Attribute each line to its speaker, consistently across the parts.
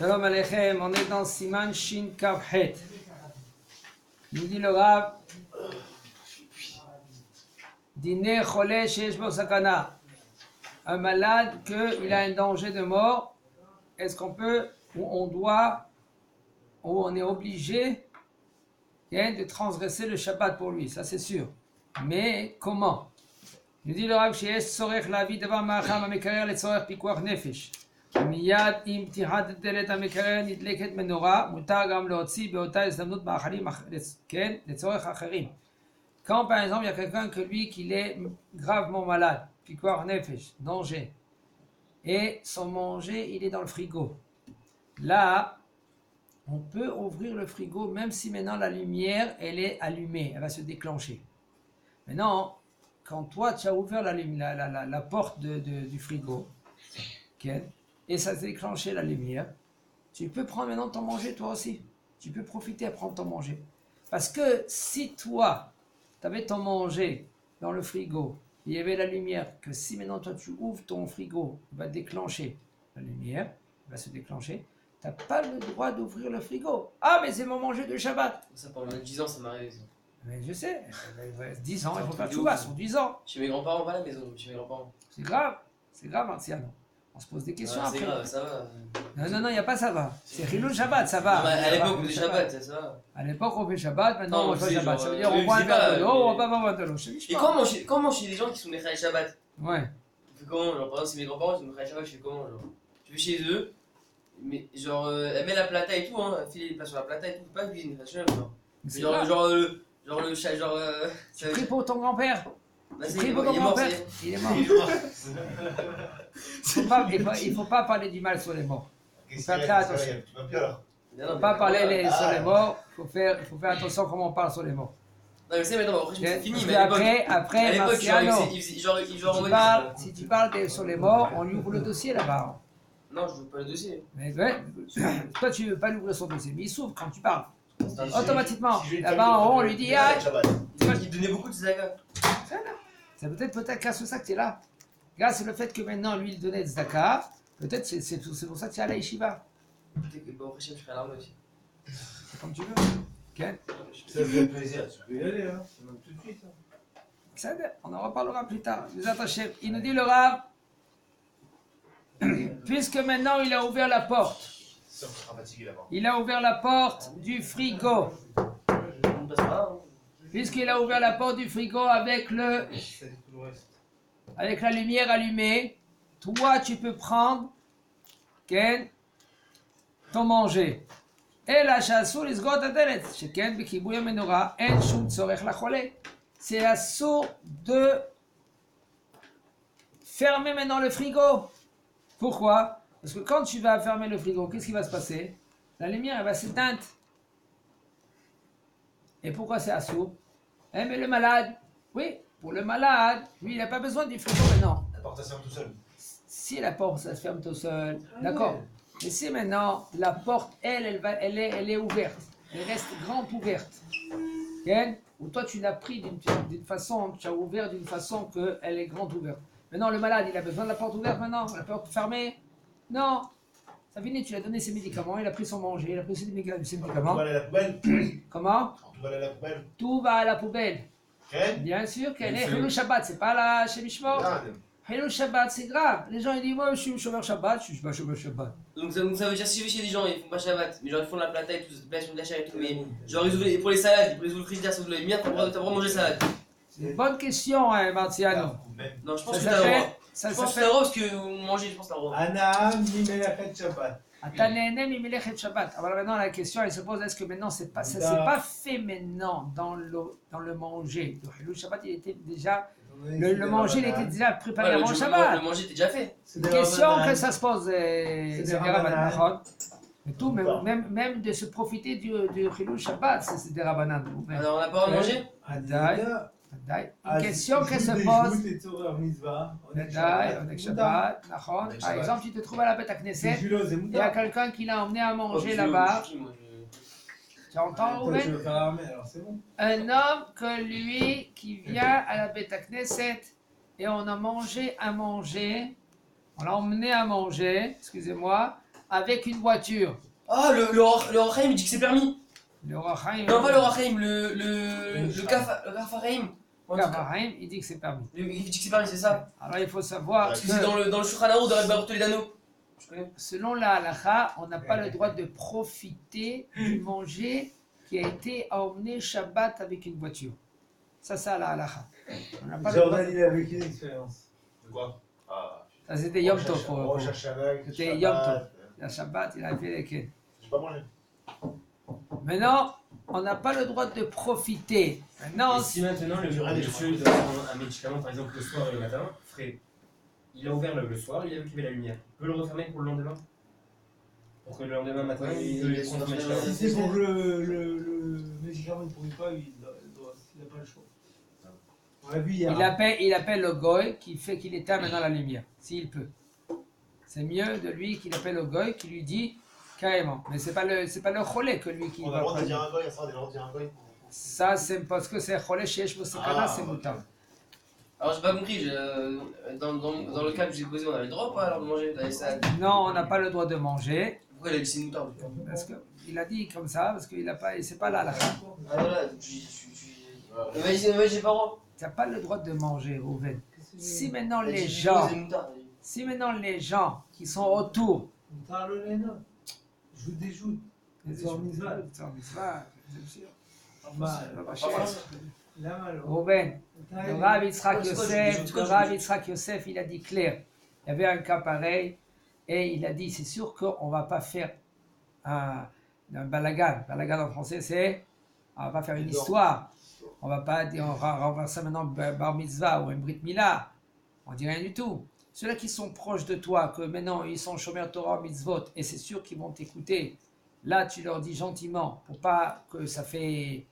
Speaker 1: Shalom Aleichem, on est dans Siman Shin Kav Het. Nous dit le Rav, Dîner Cholé Sheyesh Bo Sakana. Un malade qu'il a un danger de mort, est-ce qu'on peut, ou on doit, ou on est obligé de transgresser le Shabbat pour lui, ça c'est sûr. Mais comment? Nous dit le Rav, Sheyesh Tzorech Lavi Devar Ma'acham HaMekarer LeTzorech Pikuach Nefesh. מיד עם פתיחת דלת המקרר נדלקת מנורה, מותר גם להוציא באותה הזדמנות מאכלים, כן, לצורך אחרים. Quand par exemple il y a quelqu'un que lui qu'il est gravement malade, pikuach nefesh, danger, et son manger il est dans le frigo. Là, on peut ouvrir le frigo même si maintenant la lumière elle est allumée, elle va se déclencher. Maintenant, quand toi tu as ouvert la porte du frigo, okay, et ça s'est déclenché la lumière, tu peux prendre maintenant ton manger toi aussi. Tu peux profiter à prendre ton manger. Parce que si toi, tu avais ton manger dans le frigo, il y avait la lumière, que si maintenant toi tu ouvres ton frigo, il va déclencher la lumière, il va se déclencher, tu n'as pas le droit d'ouvrir le frigo. Ah mais c'est mon manger de Shabbat.
Speaker 2: Ça pendant 10 ans ça m'arrive.
Speaker 1: Mais je sais, 10 ans, il faut faire tout bas, sur 10 ans.
Speaker 2: Chez mes grands-parents, pas à la maison, chez mes grands-parents.
Speaker 1: C'est grave Martiano. On se pose des questions après.
Speaker 2: C'est grave, ça va.
Speaker 1: Non, il n'y a pas ça va. C'est Hilul Shabbat, ça va.
Speaker 2: Non, à l'époque, on faisait Shabbat, ça va.
Speaker 1: À l'époque, on fait Shabbat, maintenant on fait Shabbat. Ça veut dire
Speaker 2: on
Speaker 1: on boit un verre de l'eau ou on boit un verre de l'eau.
Speaker 2: Et comment chez les gens qui sont des Chaï Shabbat?
Speaker 1: Ouais.
Speaker 2: Tu fais comment? Genre, par exemple, si mes grands-parents sont des Chaï Shabbat, je fais comment? Genre, tu vas chez eux, mais genre, elle met la plata et tout, hein, elle file les plats sur la plata et tout, pas cuisine, ça genre le chat, genre.
Speaker 1: Tu pries pour ton grand-père.
Speaker 2: Bah,
Speaker 1: Tu pries pour ton grand-père. Il est mort. Il ne faut pas parler du mal sur les morts. Il faut faire très attention. Il ne faut pas parler sur les morts. Il faut faire attention comment on parle sur les morts.
Speaker 2: Non, mais c'est maintenant, après, c'est fini. Mais
Speaker 1: après, Marciano,
Speaker 2: genre,
Speaker 1: si tu parles sur les morts, on lui ouvre le dossier là-bas.
Speaker 2: Non, je veux pas le dossier.
Speaker 1: Mais ouais, toi, tu ne veux pas lui ouvrir son dossier, mais il s'ouvre quand tu parles. Automatiquement. Là-bas, en haut, on lui dit ah,
Speaker 2: il donnait beaucoup de tzedaka.
Speaker 1: C'est peut-être grâce à ça que tu es là. Grâce au fait que maintenant, lui, il donnait tzedaka, peut-être c'est pour ça que tu es à la yeshiva.
Speaker 2: Peut-être que bon, après, je ferai l'armée aussi.
Speaker 1: C'est comme tu veux. Ok.
Speaker 3: Ça fait plaisir, tu peux y aller, hein. Même tout de suite.
Speaker 1: Ça, on en reparlera plus tard. Il nous dit le Rav, puisque maintenant il a ouvert la porte. Il a ouvert la porte du frigo. Puisqu'il a ouvert la porte du frigo avec la lumière allumée, toi tu peux prendre ton manger. Et la chassou les gotadelet, sheken bikibouya menora, en shum tzorech la chole. C'est assourd de fermer maintenant le frigo. Pourquoi? Parce que quand tu vas fermer le frigo, qu'est-ce qui va se passer? La lumière elle va s'éteindre. Et pourquoi c'est assourd? Eh mais le malade, oui, pour le malade, lui il n'a pas besoin du frigo maintenant.
Speaker 3: La porte elle se ferme tout seul.
Speaker 1: Si la porte ça se ferme tout seul, d'accord. Mais si maintenant la porte elle est ouverte, elle reste grande ouverte, okay? Ou toi tu l'as pris d'une façon, tu as ouvert d'une façon qu'elle est grande ouverte. Maintenant le malade il a besoin de la porte ouverte maintenant, la porte fermée? Non. Ça finit, tu lui as donné ses médicaments, il a pris son manger, il a pris ses médicaments.
Speaker 3: Tout va aller à la poubelle.
Speaker 1: Comment?
Speaker 3: Tout va aller à la poubelle.
Speaker 1: Tout va à la poubelle.
Speaker 3: Okay.
Speaker 1: Bien sûr qu'elle est Hilul Shabbat, c'est pas la chez Mishmor. Hilul Shabbat, c'est grave. Les gens ils disent, moi je suis chômeur Shabbat, je suis pas chômeur Shabbat.
Speaker 2: Donc ça veut dire si je vais chez des gens, ils font pas Shabbat, mais genre ils font la plata et tout, ils font de la chair et tout, mais genre ils ouvrent pour les salades, pour les ouvrir le frigidaire, ça ouvre la lumière, t'as le droit de manger salade.
Speaker 1: C'est une bonne question, hein, Martiano.
Speaker 2: Non, je pense que t'as le droit. Je pense que t'as le droit parce que vous mangez, je pense que t'as le droit.
Speaker 3: Anam Nimelachet Shabbat.
Speaker 1: Alors maintenant la question elle se pose, est-ce que maintenant ça s'est pas fait maintenant dans le manger? Le Hilul Shabbat il était déjà, le manger il était déjà préparé avant le Shabbat.
Speaker 2: Le manger était déjà fait.
Speaker 1: C'est une question que ça se pose, c'est des Rabbanan. Mais tout, même de se profiter du Hilul Shabbat, c'est des Rabbanan.
Speaker 2: Alors on n'a pas à manger?
Speaker 1: Une question qui se pose. Par exemple, tu te trouves à la Beth Knesset, il y a quelqu'un qui l'a emmené à manger là-bas. Tu entends, Rouven? Un homme que lui qui vient à la Beth Knesset et on a mangé à manger, on l'a emmené à manger, excusez-moi, avec une voiture.
Speaker 2: Ah, le Rachaim, il dit que c'est permis.
Speaker 1: Le Rachaim,
Speaker 2: Non, pas le Rachaim, le Kafarim.
Speaker 1: Kavarim, il dit que c'est permis.
Speaker 2: Il dit que c'est permis, c'est ça.
Speaker 1: Alors il faut savoir
Speaker 2: Parce que
Speaker 1: que
Speaker 2: c'est dans le Shulchan Aruch de Rabbi Baruch Toledano. Je connais.
Speaker 1: selon la halakha, on n'a pas le droit de profiter du manger qui a été emmené Shabbat avec une voiture. Ça, c'est la halakha. On n'a pas le droit.
Speaker 4: Jordan, il a vécu une expérience.
Speaker 3: De quoi? Ah.
Speaker 1: Ça, c'était Yom Tov.
Speaker 3: Rosh Hashanah,
Speaker 1: C'était
Speaker 3: Shabbat,
Speaker 1: Yom Tov. La Shabbat, il a fait les quais.
Speaker 3: J'ai pas mangé.
Speaker 1: Maintenant, on n'a pas le droit de profiter. Maintenant,
Speaker 5: Et si maintenant le
Speaker 3: Allez,
Speaker 5: monsieur il doit prendre un médicament, par exemple le soir et le matin, frais, il a ouvert le soir, il a vu qu'il y avait la lumière, il peut le refermer pour le lendemain? Pour que le lendemain matin,
Speaker 2: Oui,
Speaker 5: il
Speaker 2: il
Speaker 5: peut
Speaker 2: est
Speaker 5: prendre un
Speaker 2: sur-
Speaker 5: médicament.
Speaker 4: Si c'est pour que le médicament ne pourrit pas, il n'a pas le choix. On l'a vu hier.
Speaker 1: il appelle le goy qui fait qu'il éteint maintenant la lumière, s'il peut. C'est mieux de lui qu'il appelle le goy qui lui dit carrément. Mais c'est pas le cholé que lui qui
Speaker 3: On a
Speaker 1: va
Speaker 3: le droit de
Speaker 1: prendre.
Speaker 3: dire un goy, ça, on a le droit de dire un goy.
Speaker 1: Ça, c'est parce que c'est cholé chez Sakana, c'est moutarde.
Speaker 2: Alors, j'ai pas compris. Dans le cas que j'ai posé, on avait le droit ou pas alors de manger t'avais ça.
Speaker 1: Non, on n'a pas le droit de manger.
Speaker 2: Pourquoi il a dit c'est une moutarde?
Speaker 1: Parce qu'il a dit comme ça, parce qu'il a pas, c'est pas là.
Speaker 2: Ah, voilà, mais j'ai pas le droit.
Speaker 1: Tu n'as pas le droit de manger, Rouven. Si maintenant
Speaker 2: Il a
Speaker 1: les
Speaker 2: dit,
Speaker 1: gens,
Speaker 2: c'est une moutarde.
Speaker 1: si maintenant les gens qui sont autour,
Speaker 4: On parle le Léna. Joue des joutes.
Speaker 1: les
Speaker 4: Tzor mitzvah.
Speaker 1: Tzor mitzvah, c'est sûr.
Speaker 4: Bah,
Speaker 1: Pas
Speaker 2: Enfin,
Speaker 1: cher.
Speaker 4: là, alors.
Speaker 1: Rouven, le Rav Yitzhak
Speaker 2: C'est quoi,
Speaker 1: Yosef,
Speaker 2: c'est quoi,
Speaker 1: le Rav Yitzhak Yosef, il a dit clair. Il y avait un cas pareil et il a dit c'est sûr qu'on ne va pas faire un balagan. Balagan en français c'est on va pas faire une histoire. On va pas dire on va renverser maintenant bar mitzvah ou un brit milah. On dit rien du tout. Ceux-là qui sont proches de toi, que maintenant ils sont shomer Torah mitzvot et c'est sûr qu'ils vont t'écouter. Là tu leur dis gentiment pour pas que ça fait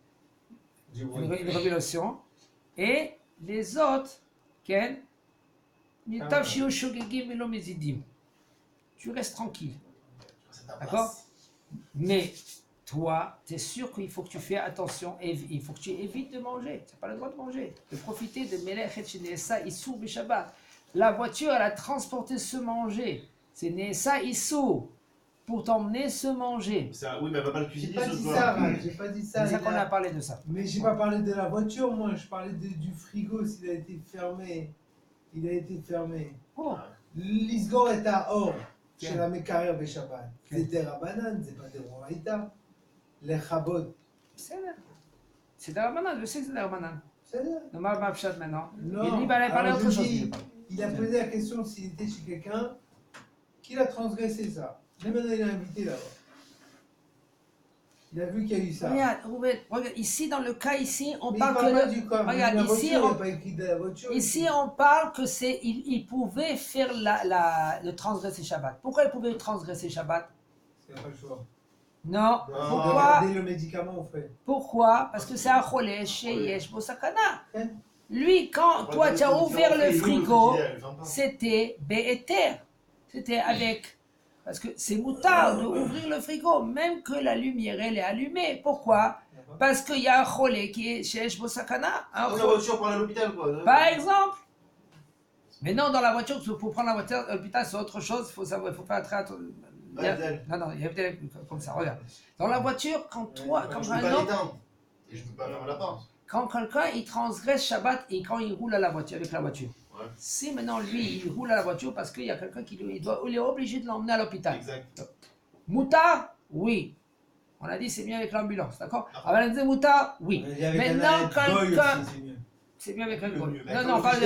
Speaker 1: une révélation. Et les autres, Ken, tu restes tranquille. D'accord? Mais toi, tu es sûr qu'il faut que tu fais attention et il faut que tu évites de manger. Tu n'as pas le droit de manger. De profiter de Melech chez Nessa Issou Shabbat. La voiture, elle a transporté ce manger. C'est Nessa Issou pour t'emmener ce manger.
Speaker 3: Oui, mais elle va pas le
Speaker 4: J'ai
Speaker 3: cuisiner,
Speaker 4: pas
Speaker 3: ce
Speaker 4: dit
Speaker 3: soir.
Speaker 4: ça, Ran, j'ai pas dit ça.
Speaker 1: C'est ça
Speaker 4: il
Speaker 1: qu'on
Speaker 4: a-
Speaker 1: a parlé de ça.
Speaker 4: Mais j'ai pas parlé de la voiture, moi, je parlais du frigo s'il a été fermé. Il a été fermé.
Speaker 1: Oh,
Speaker 4: L'isgor est à or,
Speaker 1: כן.
Speaker 4: של המקרר בשבת.
Speaker 1: כן.
Speaker 4: זה דרבנן, זה בדאורייתא. לכבוד.
Speaker 1: בסדר. C'est Darmanan, je sais que c'est Darmanan.
Speaker 4: בסדר.
Speaker 1: Non, ma pshat maintenant.
Speaker 4: Non.
Speaker 1: Il va aller parler
Speaker 4: Alors,
Speaker 1: autre
Speaker 4: je
Speaker 1: chose.
Speaker 4: dis, il a posé la question s'il était chez quelqu'un qui a transgressé ça. Mais maintenant, il est invité là-bas. Il a vu qu'il y a eu ça.
Speaker 1: Regarde, Rouben, regarde, ici dans le cas ici, on
Speaker 4: Mais
Speaker 1: parle
Speaker 4: il parle pas
Speaker 1: que
Speaker 4: du corps.
Speaker 1: regarde,
Speaker 4: la
Speaker 1: ici,
Speaker 4: voiture, il
Speaker 1: on-
Speaker 4: n'y a pas écrit de la voiture.
Speaker 1: ici on parle que c'est il pouvait faire le transgresser Shabbat. Pourquoi il pouvait transgresser Shabbat?
Speaker 4: Il n'a pas le choix.
Speaker 1: Non.
Speaker 3: Ah.
Speaker 1: Pourquoi?
Speaker 4: Regardez le médicament au fait.
Speaker 1: Pourquoi? Parce que c'est un cholé chez Yesh Bosakana.
Speaker 4: Hein?
Speaker 1: Lui, quand toi tu as ouvert le frigo, c'était Bééter. C'était avec. Parce que c'est moutard de ouvrir le frigo, même que la lumière elle est allumée. Pourquoi? Parce qu'il y a un cholé qui est chez Yesh Bosakana. Un
Speaker 3: La
Speaker 1: cholé.
Speaker 3: voiture pour aller à l'hôpital, quoi.
Speaker 1: Par exemple. Mais non, dans la voiture, pour prendre la voiture à l'hôpital, c'est autre chose. Il faut savoir, il faut faire très attention. Non, non, il y a peut-être comme ça, regarde. Dans la voiture, quand toi, quand
Speaker 3: Je peux
Speaker 1: un
Speaker 3: pas
Speaker 1: homme,
Speaker 3: l'éteindre. Et je peux pas fermer la porte.
Speaker 1: quand quelqu'un il transgresse Shabbat et quand il roule à la voiture, avec la voiture.
Speaker 3: Ouais.
Speaker 1: Si maintenant lui, il roule à la voiture parce qu'il y a quelqu'un qui il est obligé de l'emmener à l'hôpital.
Speaker 3: Exact.
Speaker 1: Moutard, oui. On a dit c'est mieux avec l'ambulance, d'accord? On va dire moutard, oui.
Speaker 4: Il y avait
Speaker 1: Maintenant,
Speaker 4: un goy
Speaker 1: quelqu'un.
Speaker 4: aussi, c'est mieux.
Speaker 1: C'est mieux avec un
Speaker 3: Le
Speaker 1: goy.
Speaker 3: mieux.
Speaker 1: Non, non, pas avec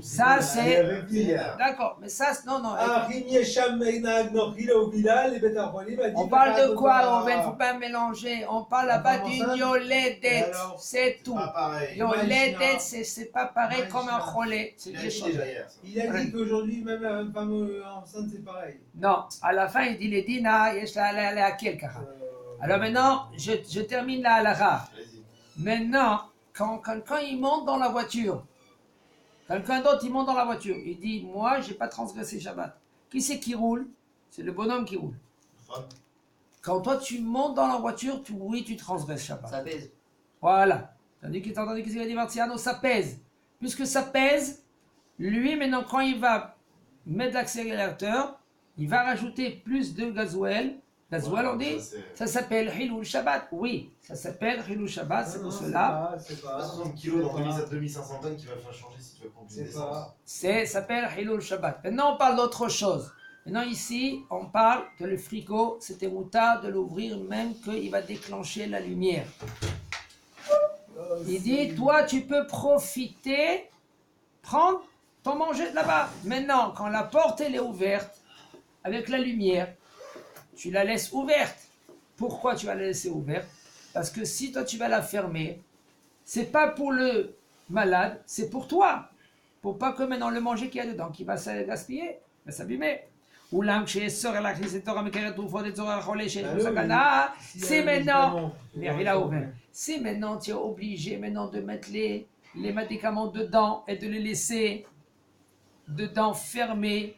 Speaker 1: ça,
Speaker 4: Il y
Speaker 1: c'est.
Speaker 4: avait plus hier.
Speaker 1: D'accord, mais ça, non, non.
Speaker 4: האחים יש שם נהג נוחי להובילה לבית החולים.
Speaker 1: On parle de quoi, Rouven? Faut pas mélanger. On parle là-bas d'une yoledet.
Speaker 4: Alors,
Speaker 1: C'est tout.
Speaker 3: Pas pareil.
Speaker 1: Yoledet, c'est pas pareil
Speaker 4: Imagine.
Speaker 1: comme un cholé. C'est
Speaker 3: Il a
Speaker 1: des
Speaker 3: dit
Speaker 1: choses.
Speaker 3: déjà hier. ça.
Speaker 4: Il a dit qu'aujourd'hui, même une femme enceinte, c'est pareil.
Speaker 1: Non, à la fin, il dit les dina, yesh la quel kara. Alors maintenant, je termine la halakha.
Speaker 3: Allez-y.
Speaker 1: Maintenant, quand quelqu'un il monte dans la voiture, quelqu'un d'autre il monte dans la voiture, il dit moi j'ai pas transgressé Shabbat. Qui c'est qui roule? C'est le bonhomme qui roule.
Speaker 3: Femme.
Speaker 1: Quand toi tu montes dans la voiture, oui tu transgresses Shabbat.
Speaker 2: Ça pèse.
Speaker 1: Voilà. T'as entendu qu'il a dit Martiano, ça pèse. Puisque ça pèse, lui maintenant quand il va mettre l'accélérateur, il va rajouter plus de gasoil. Gasoil, on dit, ça s'appelle Hilul Shabbat. Oui, ça s'appelle Hilul Shabbat, c'est pour cela.
Speaker 4: C'est
Speaker 3: Pas
Speaker 4: pas.
Speaker 3: 60 kilos dans 2500 tonnes qui va faire changer si tu veux prendre une
Speaker 4: C'est
Speaker 3: essence.
Speaker 4: pas.
Speaker 1: Ça s'appelle Hilul Shabbat. Maintenant, on parle d'autre chose. Maintenant, ici, on parle que le frigo, c'était moutard de l'ouvrir même qu'il va déclencher la lumière. Il dit, toi, tu peux profiter, prendre ton manger de là-bas. Maintenant, quand la porte, elle est ouverte, avec la lumière, tu la laisses ouverte. Pourquoi tu vas la laisser ouverte? Parce que si toi, tu vas la fermer, c'est pas pour le malade, c'est pour toi. Pour pas que maintenant le manger qu'il y a dedans, qui va se gaspiller, va s'abîmer. C'est maintenant. Mais il a ouvert. C'est maintenant, tu es obligé maintenant de mettre les médicaments dedans et de les laisser dedans fermés.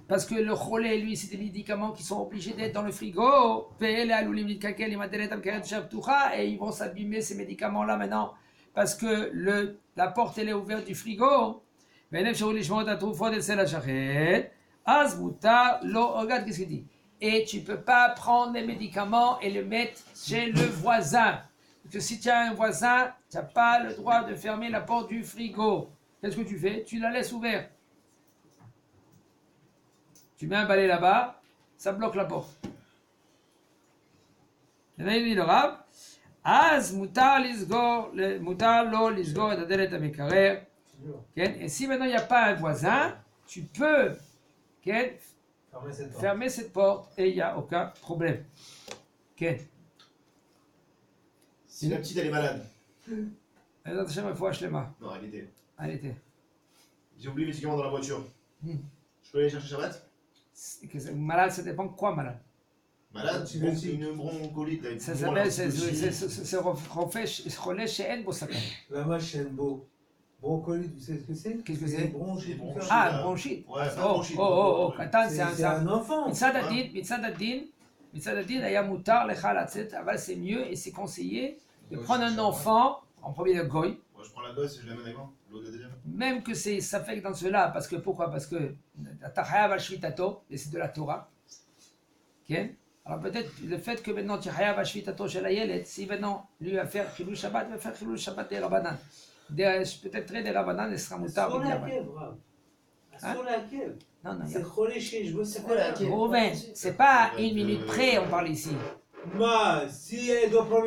Speaker 1: Parce que le cholé, lui, c'est des médicaments qui sont obligés d'être dans le frigo. Et ils vont s'abîmer ces médicaments-là maintenant. Parce que la porte, elle est ouverte du frigo. Regarde qu'est-ce qu'il dit. Et tu ne peux pas prendre les médicaments et les mettre chez le voisin. Parce que si tu as un voisin, tu n'as pas le droit de fermer la porte du frigo. Qu'est-ce que tu fais? Tu la laisses ouverte. Tu mets un balai là-bas, ça bloque la porte. Et là, il dit le Rav, Az mutar lo lisgor et aderet amekarer. Et si maintenant il n'y a pas un voisin, tu peux fermer cette porte et il n'y a aucun problème.
Speaker 3: Si la petite elle est malade.
Speaker 1: Non,
Speaker 3: Non, elle était.
Speaker 1: elle était.
Speaker 3: J'ai oublié mes médicaments dans la voiture.
Speaker 1: Hmm.
Speaker 3: Je peux aller chercher Shabbat?
Speaker 1: Malade, ça dépend quoi malade.
Speaker 3: Malade,
Speaker 4: Tu
Speaker 3: bon,
Speaker 4: veux
Speaker 3: c'est une broncolite. Avec
Speaker 1: Ça
Speaker 3: une
Speaker 1: s'appelle,
Speaker 3: bronchite.
Speaker 1: c'est relais chez N Bosaka.
Speaker 4: La machine beau. Broncolite, vous savez ce que c'est?
Speaker 1: Qu'est-ce que c'est?
Speaker 4: Bronchite.
Speaker 3: Des bronchites.
Speaker 1: Ah, bronchite.
Speaker 3: Ouais, c'est un
Speaker 1: Oh,
Speaker 3: bronchite.
Speaker 1: oh, attends,
Speaker 4: C'est un enfant.
Speaker 1: מצד הדין היה מותר לך לצאת, אבל c'est mieux et c'est conseillé de prendre un enfant, en premier le goy,
Speaker 3: Moi je prends la gosse et je l'amène avec moi. L'autre la deuxième.
Speaker 1: même que ça fait que dans cela, parce que pourquoi? Parce que אתה חייב על שביתתו, et c'est de la Torah, כן? Alors peut-être le fait que maintenant tu חייב על שביתתו של הילד, si maintenant lui va faire חילול שבת, il va faire חילול שבת des רבנן. Peut-être très des רבנן, il sera מותר.
Speaker 4: Sur laquelle, bravo? Sur laquelle?
Speaker 1: Non, non,
Speaker 4: C'est relais chez je veux
Speaker 2: C'est quoi la laquelle?
Speaker 1: Rouven, c'est pas une minute près, on parle ici.
Speaker 4: Si elle doit prendre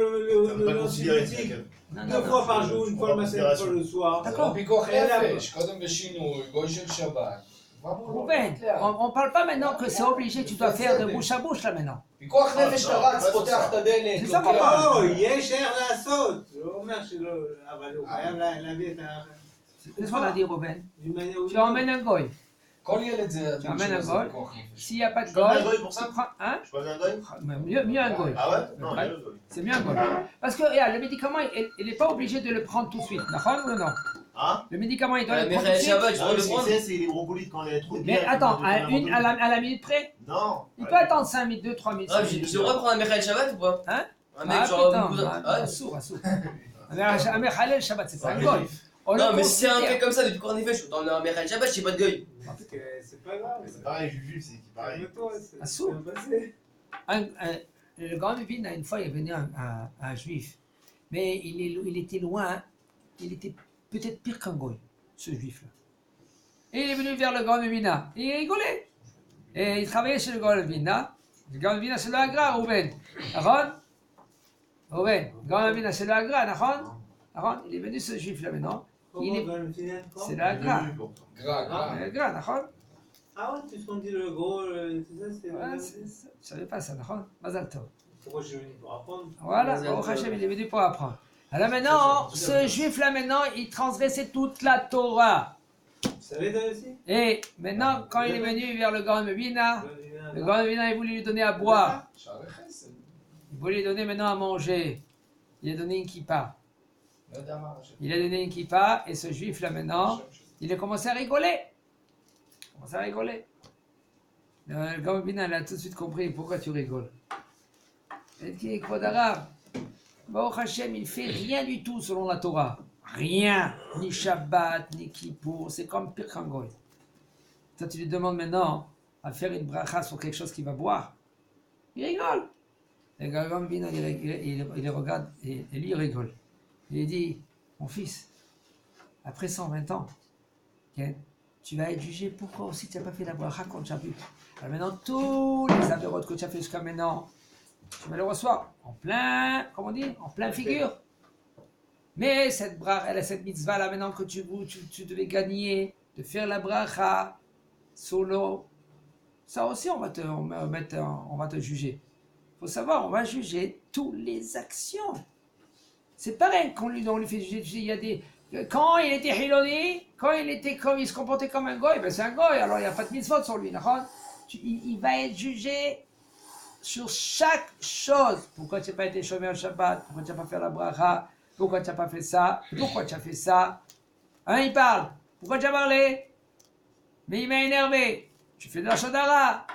Speaker 3: Ça veut pas considérer
Speaker 4: l'antibiotique
Speaker 1: Non,
Speaker 4: deux fois par jour, une fois le matin, une fois le soir.
Speaker 1: D'accord.
Speaker 6: פיקוח
Speaker 4: אלא-
Speaker 6: נפש, קודם בשינוי, גוי של שבת.
Speaker 1: Rouven, on ne parle pas maintenant que c'est obligé, tu dois faire de bouche à bouche là maintenant.
Speaker 6: פיקוח נפש, אתה רץ, פותח את הדלת,
Speaker 1: זה סבבה.
Speaker 6: לוקח.
Speaker 4: לא, יש איך לעשות. הוא אומר שלא, אבל הוא חייב להביא את ה...
Speaker 1: Qu'est-ce qu'on a dit, Rouven?
Speaker 4: d'une manière ou
Speaker 1: Tu
Speaker 4: d'une autre.
Speaker 1: emmènes un goy.
Speaker 6: כל ילד זה
Speaker 1: Tu
Speaker 6: הדין
Speaker 1: emmènes un
Speaker 6: שלו, זה
Speaker 1: goy.
Speaker 6: פיקוח נפש.
Speaker 1: S'il n'y a pas de
Speaker 3: Je peux amener un
Speaker 1: goy,
Speaker 3: goy pour
Speaker 1: tu
Speaker 3: ça?
Speaker 1: prends. Hein?
Speaker 3: Je peux amener un goy?
Speaker 1: Mieux un goy.
Speaker 3: Ah ouais? Non,
Speaker 1: Ouais.
Speaker 3: il y a le goy.
Speaker 1: C'est mieux un goy. Parce que regarde, le médicament, il n'est pas obligé de le prendre tout de suite. D'accord ou non?
Speaker 3: Hein?
Speaker 1: Le médicament, il doit le
Speaker 2: Mais
Speaker 1: prendre tout de suite.
Speaker 2: Shabbat, tu
Speaker 3: Ah
Speaker 2: dois
Speaker 3: oui,
Speaker 2: le
Speaker 3: ce
Speaker 2: prendre.
Speaker 3: qu'il sait, c'est les broncolites quand elle est trop de
Speaker 1: Mais
Speaker 3: bière,
Speaker 1: attends,
Speaker 3: quand elle est
Speaker 1: à la minute près,
Speaker 3: Non.
Speaker 1: il peut attendre 5 minutes, 2, 3 minutes.
Speaker 2: Ah,
Speaker 1: 5
Speaker 2: j'ai
Speaker 1: minutes.
Speaker 2: le droit de prendre un Michael Shabbat ou pas?
Speaker 1: Hein?
Speaker 2: Un mec
Speaker 1: Ah
Speaker 2: genre.
Speaker 1: putain,
Speaker 2: Ah,
Speaker 1: assourd. Un Halel Shabbat, c'est pas un goy. On
Speaker 2: non,
Speaker 1: le
Speaker 2: mais si c'est un
Speaker 1: considère.
Speaker 2: fait comme ça depuis quoi en effet, je peux t'emmener un Michael Shabbat, j'ai pas de gueule.
Speaker 4: Parce que c'est pas grave.
Speaker 3: C'est pareil, Juju, c'est pareil.
Speaker 4: Calme-toi, c'est
Speaker 1: Ah, sourd.
Speaker 4: bien passé.
Speaker 1: Le grand Levin, une fois, il est venu un juif. Mais il était loin, il était peut-être pire qu'un goy, ce juif-là. Et il est venu vers le grand Levina, et il rigolait. Et il travaillait chez le grand Levina. Le grand Levina, c'est le Agra, Rouven. Aaron? Rouven, le grand Levina, c'est le Agra, Aaron? Il est venu ce juif-là maintenant. Il est-
Speaker 4: Comment on va le finir quand?
Speaker 1: C'est le Agra.
Speaker 6: גרע, גרע.
Speaker 1: Le Agra, Aaron?
Speaker 4: Ah ouais, puisqu'on dit le gros, tout ça, c'est...
Speaker 1: Ouais, je savais pas ça, Aaron? Mazal tov.
Speaker 4: Pourquoi je suis venu pour apprendre?
Speaker 1: Voilà,
Speaker 2: Mazal
Speaker 1: Baruch
Speaker 2: tov.
Speaker 1: Hashem, il est venu pour apprendre. Alors maintenant, ce juif-là, maintenant, il transgressait toute la Torah.
Speaker 4: Vous savez, toi aussi?
Speaker 1: Et maintenant, quand il est venu vers le grand Mevina, le grand Mevina, il voulait lui donner à boire.
Speaker 6: שערי חסד.
Speaker 1: Il voulait lui donner maintenant à manger. Il a donné une kippa.
Speaker 6: לא יודע מה ראשי.
Speaker 1: Il a donné une kippa, et ce juif-là, maintenant, il a commencé à rigoler. Il a commencé à rigoler. Le grand Mevina, il a tout de suite compris pourquoi tu rigoles. Il dit, Kvod Arav, Baruch Hashem, il fait rien du tout selon la Torah. Rien. Ni Shabbat, ni Kippour. C'est comme pire qu'un goy. Toi, tu lui demandes maintenant, à faire une bracha sur quelque chose qu'il va boire, il rigole. Et le Gaon Vino, il regarde et lui il rigole. Il dit, mon fils, après 120 ans, okay, tu vas être jugé pourquoi aussi tu n'as pas fait la bracha quand tu as bu. Alors maintenant, tous les avérotes que tu as fait jusqu'à maintenant, tu vas le recevoir en plein, comment on dit, en plein figure. Mais cette bracha, cette mitzvah là maintenant que tu devais gagner, de faire la bracha solo, ça aussi on va te juger. Il faut savoir, on va juger toutes les actions. C'est pareil qu'on lui fait juger. Il y a des, quand il était hiloni, quand il se comportait comme un goy, ben c'est un goy, alors il n'y a pas de mitzvot sur lui. Il va être jugé sur chaque chose. Pourquoi tu n'as pas été chômé au Shabbat? Pourquoi tu n'as pas fait la bracha? Pourquoi tu n'as pas fait ça? Pourquoi tu as fait ça? Hein, il parle. Pourquoi tu as parlé? Mais il m'a énervé. Tu fais de la chodara.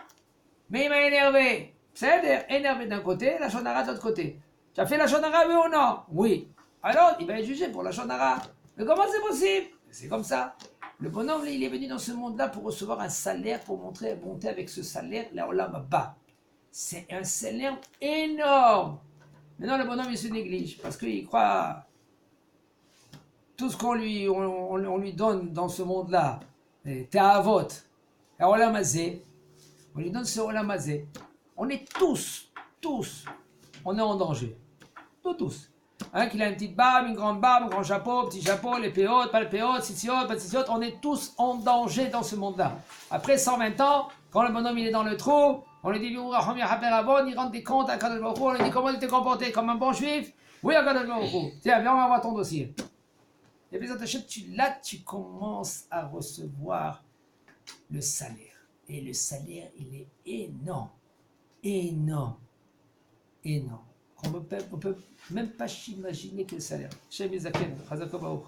Speaker 1: Mais il m'a énervé. C'est énervé d'un côté, la shonara de l'autre côté. Tu as fait la shonara, oui ou non? Oui. Alors, il va être jugé pour la shonara. Mais comment c'est possible? C'est comme ça. Le bonhomme, il est venu dans ce monde-là pour recevoir un salaire, pour monter avec ce salaire, la olam bas. C'est un salaire énorme. Maintenant, le bonhomme, il se néglige parce qu'il croit tout ce qu'on lui donne dans ce monde-là. Ta'avot, la olam hazeh. On lui donne ce olam hazeh. On est tous, on est en danger. Tous. Un qui a une petite barbe, une grande barbe, un grand chapeau, petit chapeau, les péotes, pas les péotes, sitiotes, pas de sitiotes, on est tous en danger dans ce monde-là. Après 120 ans, quand le bonhomme il est dans le trou, on lui dit, il rend des comptes à Kadosh Baruch Hu, on lui dit comment il t'est comporté comme un bon juif. Oui, à Kadosh Baruch Hu. Tiens, viens, on va voir ton dossier. Et puis, tu commences à recevoir le salaire. Et le salaire, il est énorme. Énorme. On ne peut même pas s'imaginer quel salaire. Chez Mizaken, Chazako Baruch.